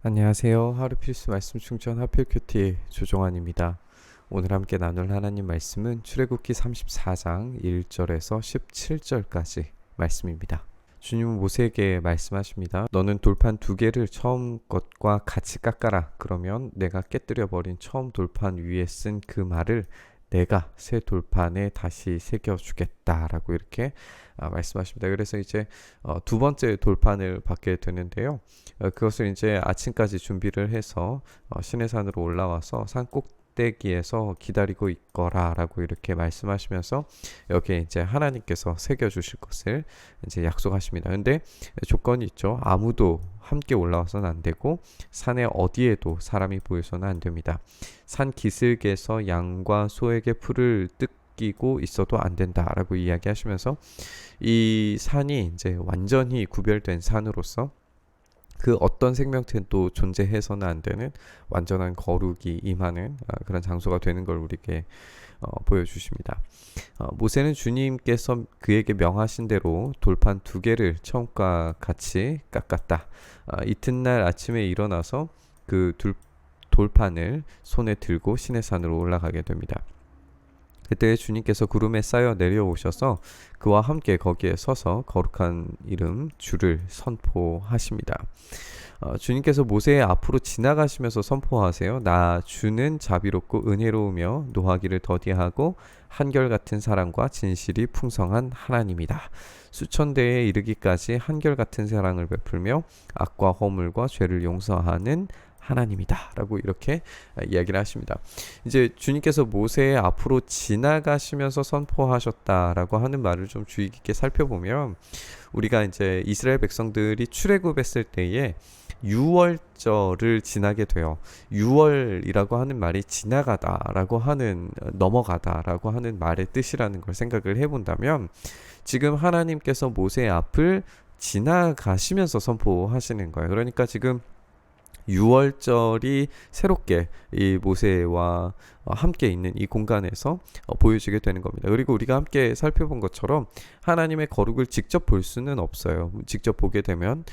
안녕하세요. 하루 필수 말씀 충전 하필 큐티 조종환입니다. 오늘 함께 나눌 하나님 말씀은 출애굽기 34장 1절에서 17절까지 말씀입니다. 주님은 모세에게 말씀하십니다. 너는 돌판 두 개를 처음 것과 같이 깎아라. 그러면 내가 깨뜨려 버린 처음 돌판 위에 쓴 그 말을 내가 새 돌판에 다시 새겨주겠다라고 이렇게 말씀하십니다. 그래서 이제 두 번째 돌판을 받게 되는데요. 그것을 이제 아침까지 준비를 해서 시내산으로 올라와서 산 꼭대기에서 기다리고 있거라라고 이렇게 말씀하시면서 여기에 이제 하나님께서 새겨 주실 것을 이제 약속하십니다. 근데 조건이 있죠. 아무도 함께 올라와서는 안 되고 산의 어디에도 사람이 보여서는 안 됩니다. 산 기슭에서 양과 소에게 풀을 뜯기고 있어도 안 된다라고 이야기하시면서 이 산이 이제 완전히 구별된 산으로서 그 어떤 생명체도 존재해서는 안 되는 완전한 거룩이 임하는 그런 장소가 되는 걸 우리에게 보여주십니다. 모세는 주님께서 그에게 명하신 대로 돌판 두 개를 처음과 같이 깎았다. 이튿날 아침에 일어나서 그 돌판을 손에 들고 시내산으로 올라가게 됩니다. 그때 주님께서 구름에 쌓여 내려오셔서 그와 함께 거기에 서서 거룩한 이름 주를 선포하십니다. 주님께서 모세의 앞으로 지나가시면서 선포하세요. 나 주는 자비롭고 은혜로우며 노하기를 더디하고 한결같은 사랑과 진실이 풍성한 하나님이다. 수천 대에 이르기까지 한결같은 사랑을 베풀며 악과 허물과 죄를 용서하는 하나님이다 라고 이렇게 이야기를 하십니다. 이제 주님께서 모세의 앞으로 지나가시면서 선포하셨다라고 하는 말을 좀 주의 깊게 살펴보면 우리가 이제 이스라엘 백성들이 출애굽했을 때에 6월절을 지나게 돼요. 6월이라고 하는 말이 지나가다라고 하는 넘어가다라고 하는 말의 뜻이라는 걸 생각을 해본다면 지금 하나님께서 모세의 앞을 지나가시면서 선포하시는 거예요. 그러니까 지금 6월절이 새롭게 이 모세와 함께 있는 이 공간에서 보여지게 되는 겁니다. 그리고 우리가 함께 살펴본 것처럼 하나님의 거룩을 직접 볼 수는 없어요. 직접 보게 되면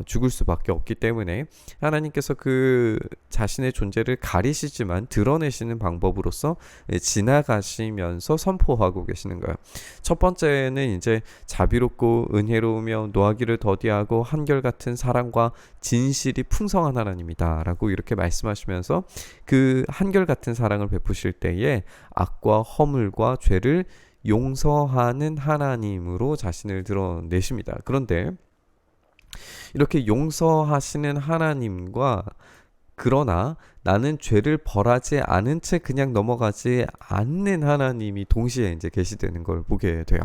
죽을 수밖에 없기 때문에 하나님께서 그 자신의 존재를 가리시지만 드러내시는 방법으로서 지나가시면서 선포하고 계시는 거예요. 첫 번째는 이제 자비롭고 은혜로우며 노하기를 더디하고 한결같은 사랑과 진실이 풍성한 하나님이다라고 이렇게 말씀하시면서 그 한결같은 사랑을 베푸실 때에 악과 허물과 죄를 용서하는 하나님으로 자신을 드러내십니다. 그런데 이렇게 용서하시는 하나님과 그러나 나는 죄를 벌하지 않은 채 그냥 넘어가지 않는 하나님이 동시에 이제 계시되는 걸 보게 돼요.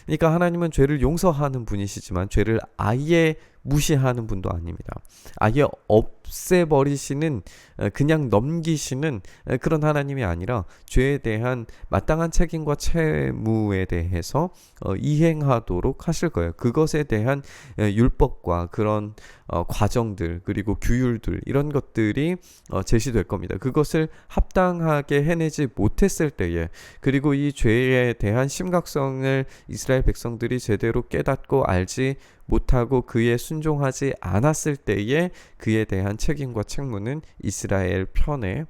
그러니까 하나님은 죄를 용서하는 분이시지만 죄를 아예 무시하는 분도 아닙니다. 아예 없애버리시는 그냥 넘기시는 그런 하나님이 아니라 죄에 대한 마땅한 책임과 채무에 대해서 이행하도록 하실 거예요. 그것에 대한 율법과 그런 과정들 그리고 규율들 이런 것들이 제시될 겁니다. 그것을 합당하게 해내지 못했을 때에 그리고 이 죄에 대한 심각성을 이스라엘 백성들이 제대로 깨닫고 알지 못하고 그에 순종하지 않았을 때에 그에 대한 책임과 책무는 이스라엘 편에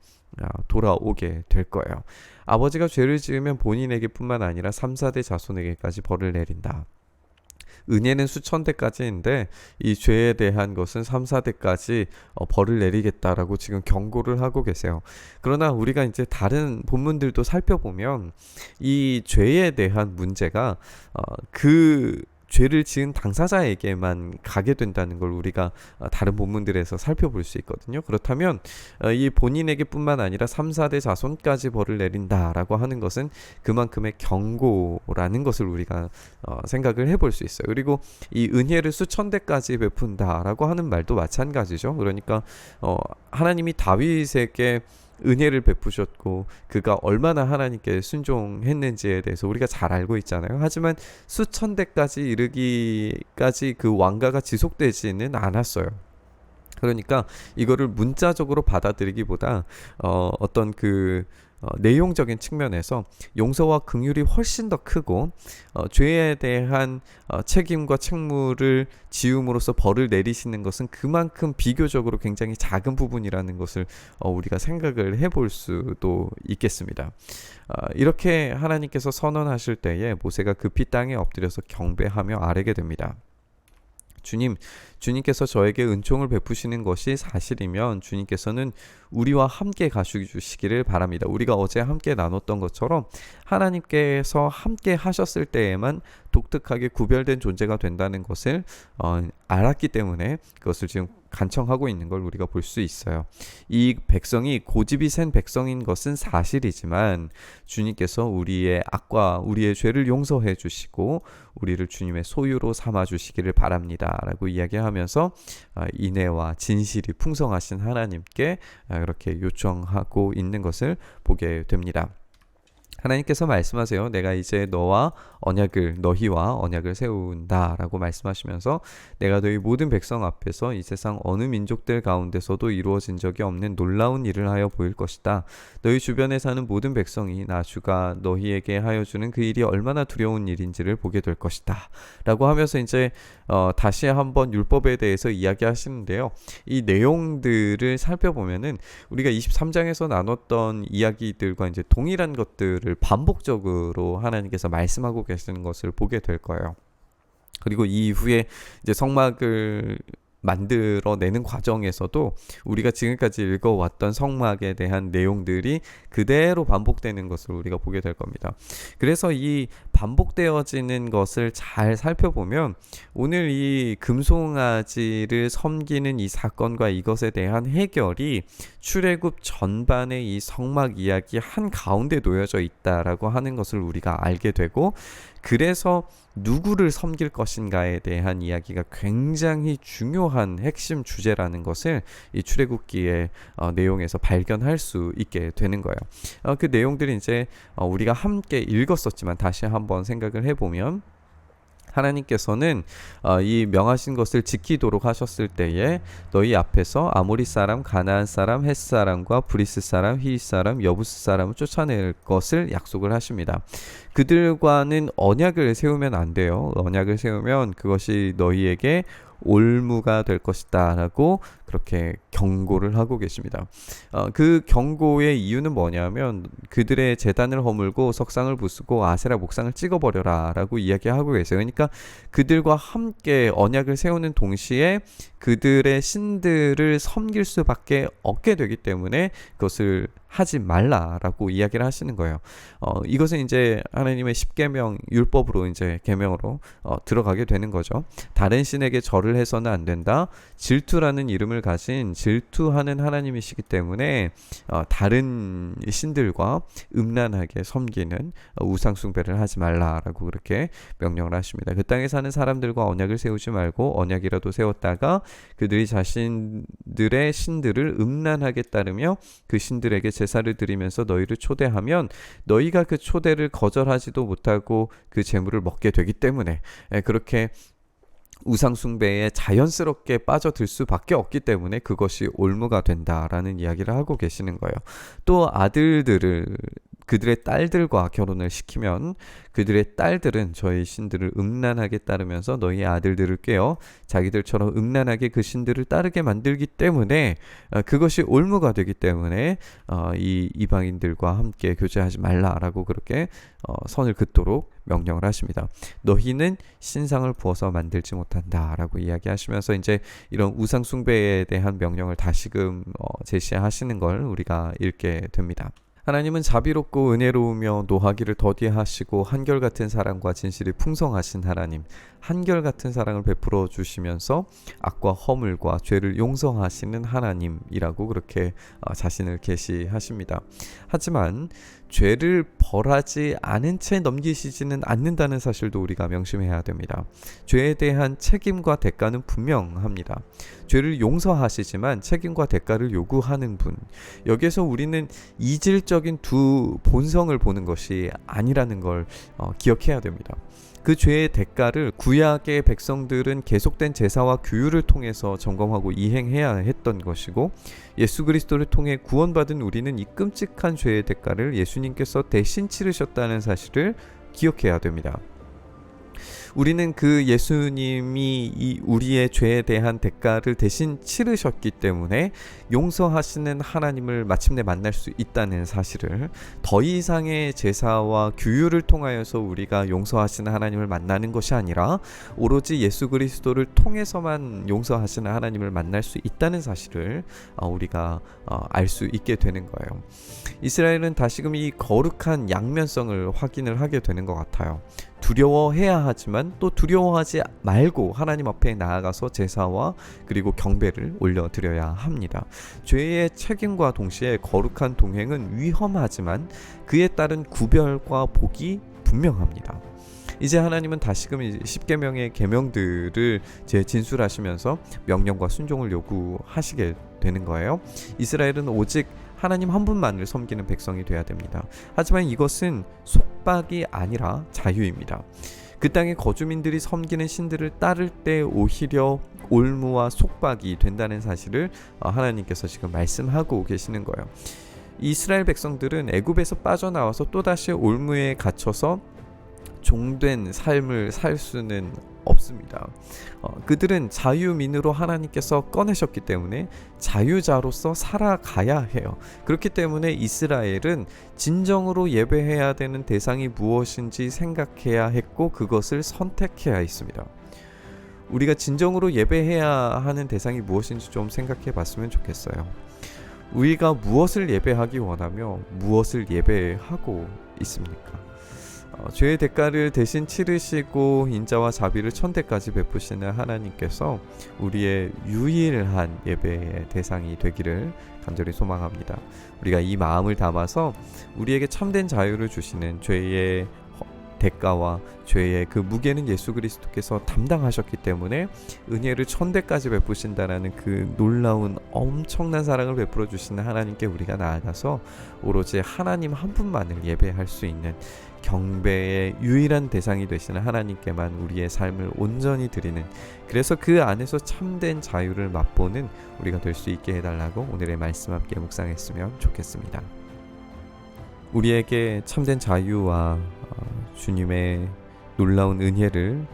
돌아오게 될 거예요. 아버지가 죄를 지으면 본인에게 뿐만 아니라 3, 4대 자손에게까지 벌을 내린다. 은혜는 수천 대까지인데 이 죄에 대한 것은 3, 4대까지 벌을 내리겠다라고 지금 경고를 하고 계세요. 그러나 우리가 이제 다른 본문들도 살펴보면 이 죄에 대한 문제가 그 죄를 지은 당사자에게만 가게 된다는 걸 우리가 다른 본문들에서 살펴볼 수 있거든요. 그렇다면 이 본인에게 뿐만 아니라 3, 4대 자손까지 벌을 내린다라고 하는 것은 그만큼의 경고라는 것을 우리가 생각을 해볼 수 있어요. 그리고 이 은혜를 수천 대까지 베푼다라고 하는 말도 마찬가지죠. 그러니까 하나님이 다윗에게 은혜를 베푸셨고 그가 얼마나 하나님께 순종했는지에 대해서 우리가 잘 알고 있잖아요. 하지만 수천 대까지 이르기까지 그 왕가가 지속되지는 않았어요. 그러니까 이거를 문자적으로 받아들이기보다 어떤 그 내용적인 측면에서 용서와 긍휼이 훨씬 더 크고 죄에 대한 책임과 책무를 지음으로써 벌을 내리시는 것은 그만큼 비교적으로 굉장히 작은 부분이라는 것을 우리가 생각을 해볼 수도 있겠습니다. 이렇게 하나님께서 선언하실 때에 모세가 급히 땅에 엎드려서 경배하며 아뢰게 됩니다. 주님께서 저에게 은총을 베푸시는 것이 사실이면 주님께서는 우리와 함께 가주시기를 바랍니다. 우리가 어제 함께 나눴던 것처럼 하나님께서 함께 하셨을 때에만 독특하게 구별된 존재가 된다는 것을 알았기 때문에 그것을 지금 간청하고 있는 걸 우리가 볼 수 있어요. 이 백성이 고집이 센 백성인 것은 사실이지만 주님께서 우리의 악과 우리의 죄를 용서해 주시고 우리를 주님의 소유로 삼아 주시기를 바랍니다 라고 이야기하면서 인애와 진실이 풍성하신 하나님께 그렇게 요청하고 있는 것을 보게 됩니다. 하나님께서 말씀하세요. 내가 이제 너희와 언약을 세운다 라고 말씀하시면서 내가 너희 모든 백성 앞에서 이 세상 어느 민족들 가운데서도 이루어진 적이 없는 놀라운 일을 하여 보일 것이다. 너희 주변에 사는 모든 백성이 나 주가 너희에게 하여 주는 그 일이 얼마나 두려운 일인지를 보게 될 것이다 라고 하면서 이제 다시 한번 율법에 대해서 이야기하시는데요. 이 내용들을 살펴보면은 우리가 23장에서 나눴던 이야기들과 이제 동일한 것들을 반복적으로 하나님께서 말씀하고 계시는 것을 보게 될 거예요. 그리고 이후에 이제 성막을 만들어내는 과정에서도 우리가 지금까지 읽어왔던 성막에 대한 내용들이 그대로 반복되는 것을 우리가 보게 될 겁니다. 그래서 이 반복되어지는 것을 잘 살펴보면 오늘 이 금송아지를 섬기는 이 사건과 이것에 대한 해결이 출애굽 전반의 이 성막 이야기 한 가운데 놓여져 있다라고 하는 것을 우리가 알게 되고, 그래서 누구를 섬길 것인가에 대한 이야기가 굉장히 중요한 핵심 주제라는 것을 이 출애굽기의 내용에서 발견할 수 있게 되는 거예요. 그 내용들이 이제 우리가 함께 읽었었지만 다시 한번 생각을 해보면, 하나님께서는 이 명하신 것을 지키도록 하셨을 때에 너희 앞에서 아모리 사람, 가나안 사람, 헷 사람과 브리스 사람, 히윗 사람, 여부스 사람을 쫓아낼 것을 약속을 하십니다. 그들과는 언약을 세우면 안 돼요. 언약을 세우면 그것이 너희에게 올무가 될 것이다 라고 그렇게 경고를 하고 계십니다. 그 경고의 이유는 뭐냐면 그들의 제단을 허물고 석상을 부수고 아세라 목상을 찍어버려라 라고 이야기하고 계세요. 그러니까 그들과 함께 언약을 세우는 동시에 그들의 신들을 섬길 수밖에 없게 되기 때문에 그것을 하지 말라라고 이야기를 하시는 거예요. 이것은 이제 하나님의 십계명 율법으로 이제 계명으로 들어가게 되는 거죠. 다른 신에게 절을 해서는 안 된다. 질투라는 이름을 가진 질투하는 하나님이시기 때문에 다른 신들과 음란하게 섬기는 우상 숭배를 하지 말라라고 그렇게 명령을 하십니다. 그 땅에 사는 사람들과 언약을 세우지 말고 언약이라도 세웠다가 그들이 자신들의 신들을 음란하게 따르며 그 신들에게 제사를 드리면서 너희를 초대하면 너희가 그 초대를 거절하지도 못하고 그 제물을 먹게 되기 때문에 그렇게 우상 숭배에 자연스럽게 빠져들 수밖에 없기 때문에 그것이 올무가 된다라는 이야기를 하고 계시는 거예요. 또 그들의 딸들과 결혼을 시키면 그들의 딸들은 저희 신들을 음란하게 따르면서 너희 아들들을 꾀어 자기들처럼 음란하게 그 신들을 따르게 만들기 때문에 그것이 올무가 되기 때문에 이 이방인들과 함께 교제하지 말라라고 그렇게 선을 긋도록 명령을 하십니다. 너희는 신상을 부어서 만들지 못한다라고 이야기하시면서 이제 이런 우상 숭배에 대한 명령을 다시금 제시하시는 걸 우리가 읽게 됩니다. 하나님은 자비롭고 은혜로우며 노하기를 더디하시고 한결같은 사랑과 진실이 풍성하신 하나님, 한결같은 사랑을 베풀어 주시면서 악과 허물과 죄를 용서하시는 하나님이라고 그렇게 자신을 계시하십니다. 하지만 죄를 벌하지 않은 채 넘기시지는 않는다는 사실도 우리가 명심해야 됩니다. 죄에 대한 책임과 대가는 분명합니다. 죄를 용서하시지만 책임과 대가를 요구하는 분, 여기에서 우리는 이질적인 두 본성을 보는 것이 아니라는 걸 기억해야 됩니다. 그 죄의 대가를 구약의 백성들은 계속된 제사와 규율을 통해서 점검하고 이행해야 했던 것이고, 예수 그리스도를 통해 구원받은 우리는 이 끔찍한 죄의 대가를 예수님께서 대신 치르셨다는 사실을 기억해야 됩니다. 우리는 그 예수님이 우리의 죄에 대한 대가를 대신 치르셨기 때문에 용서하시는 하나님을 마침내 만날 수 있다는 사실을, 더 이상의 제사와 규율을 통하여서 우리가 용서하시는 하나님을 만나는 것이 아니라 오로지 예수 그리스도를 통해서만 용서하시는 하나님을 만날 수 있다는 사실을 우리가 알 수 있게 되는 거예요. 이스라엘은 다시금 이 거룩한 양면성을 확인을 하게 되는 것 같아요. 두려워해야 하지만 또 두려워하지 말고 하나님 앞에 나아가서 제사와 그리고 경배를 올려드려야 합니다. 죄의 책임과 동시에 거룩한 동행은 위험하지만 그에 따른 구별과 복이 분명합니다. 이제 하나님은 다시금 십계명의 계명들을 진술하시면서 명령과 순종을 요구하시게 되는 거예요. 이스라엘은 오직 하나님 한 분만을 섬기는 백성이 되어야 됩니다. 하지만 이것은 속박이 아니라 자유입니다. 그 땅의 거주민들이 섬기는 신들을 따를 때 오히려 올무와 속박이 된다는 사실을 하나님께서 지금 말씀하고 계시는 거예요. 이스라엘 백성들은 애굽에서 빠져나와서 또다시 올무에 갇혀서 종된 삶을 살 수는 없습니다. 그들은 자유민으로 하나님께서 꺼내셨기 때문에 자유자로서 살아가야 해요. 그렇기 때문에 이스라엘은 진정으로 예배해야 되는 대상이 무엇인지 생각해야 했고 그것을 선택해야 했습니다. 우리가 진정으로 예배해야 하는 대상이 무엇인지 좀 생각해 봤으면 좋겠어요. 우리가 무엇을 예배하기 원하며 무엇을 예배하고 있습니까? 죄의 대가를 대신 치르시고 인자와 자비를 천대까지 베푸시는 하나님께서 우리의 유일한 예배의 대상이 되기를 간절히 소망합니다. 우리가 이 마음을 담아서 우리에게 참된 자유를 주시는 죄의 대가와 죄의 그 무게는 예수 그리스도께서 담당하셨기 때문에 은혜를 천대까지 베푸신다라는 그 놀라운 엄청난 사랑을 베풀어 주시는 하나님께 우리가 나아가서 오로지 하나님 한 분만을 예배할 수 있는 경배의 유일한 대상이 되시는 하나님께만 우리의 삶을 온전히 드리는, 그래서 그 안에서 참된 자유를 맛보는 우리가 될 수 있게 해달라고 오늘의 말씀 함께 묵상했으면 좋겠습니다. 우리에게 참된 자유와 주님의 놀라운 은혜를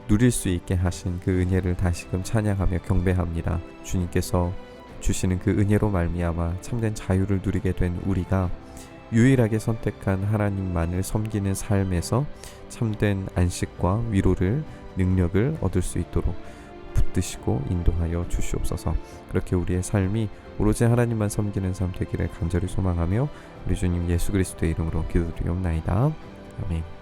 누릴 수 있게 하신 그 은혜를 다시금 찬양하며 경배합니다. 주님께서 주시는 그 은혜로 말미암아 참된 자유를 누리게 된 우리가 유일하게 선택한 하나님만을 섬기는 삶에서 참된 안식과 위로를, 능력을 얻을 수 있도록 붙드시고 인도하여 주시옵소서. 그렇게 우리의 삶이 오로지 하나님만 섬기는 삶 되기를 간절히 소망하며 우리 주님 예수 그리스도의 이름으로 기도드리옵나이다. 아멘.